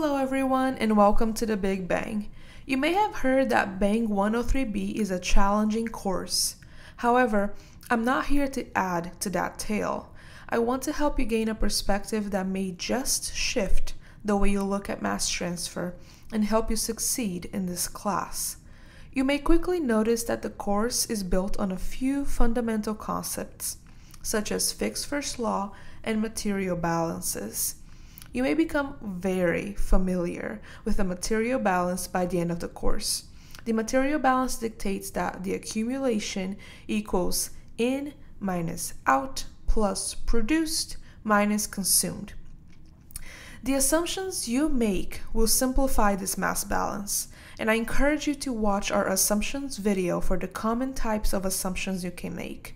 Hello everyone and welcome to the Big Bang. You may have heard that BENG 103B is a challenging course. However, I'm not here to add to that tale. I want to help you gain a perspective that may just shift the way you look at mass transfer and help you succeed in this class. You may quickly notice that the course is built on a few fundamental concepts, such as Fick's first law and material balances. You may become very familiar with the material balance by the end of the course. The material balance dictates that the accumulation equals in minus out plus produced minus consumed. The assumptions you make will simplify this mass balance, and I encourage you to watch our assumptions video for the common types of assumptions you can make.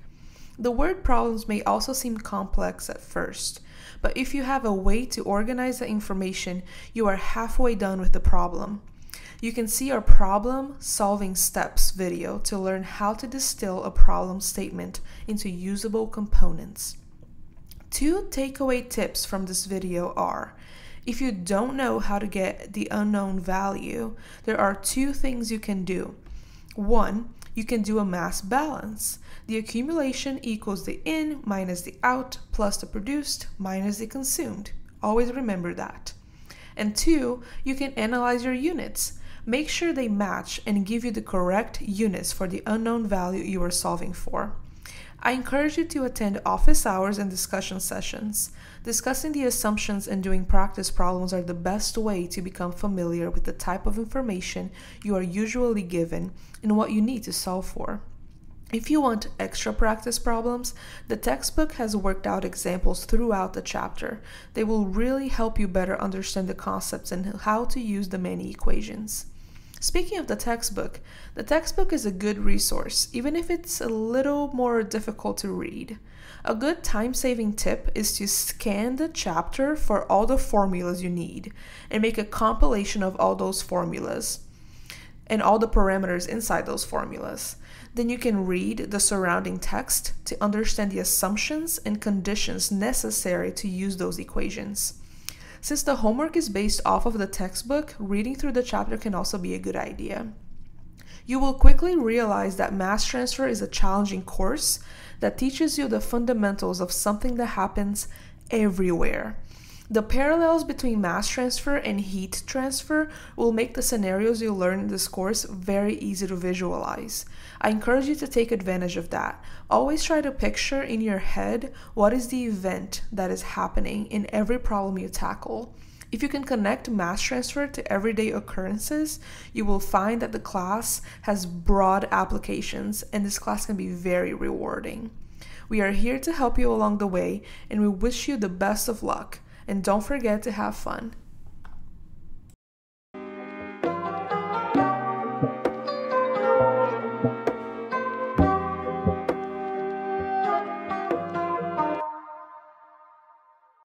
The word problems may also seem complex at first, but if you have a way to organize the information, you are halfway done with the problem. You can see our problem solving steps video to learn how to distill a problem statement into usable components. Two takeaway tips from this video are: if you don't know how to get the unknown value, there are two things you can do. One, you can do a mass balance. The accumulation equals the in minus the out plus the produced minus the consumed. Always remember that. And two, you can analyze your units. Make sure they match and give you the correct units for the unknown value you are solving for. I encourage you to attend office hours and discussion sessions. Discussing the assumptions and doing practice problems are the best way to become familiar with the type of information you are usually given and what you need to solve for. If you want extra practice problems, the textbook has worked out examples throughout the chapter. They will really help you better understand the concepts and how to use the many equations. Speaking of the textbook is a good resource, even if it's a little more difficult to read. A good time-saving tip is to scan the chapter for all the formulas you need and make a compilation of all those formulas and all the parameters inside those formulas. Then you can read the surrounding text to understand the assumptions and conditions necessary to use those equations. Since the homework is based off of the textbook, reading through the chapter can also be a good idea. You will quickly realize that mass transfer is a challenging course that teaches you the fundamentals of something that happens everywhere. The parallels between mass transfer and heat transfer will make the scenarios you learn in this course very easy to visualize. I encourage you to take advantage of that. Always try to picture in your head what is the event that is happening in every problem you tackle. If you can connect mass transfer to everyday occurrences, you will find that the class has broad applications, and this class can be very rewarding. We are here to help you along the way, and we wish you the best of luck. And don't forget to have fun.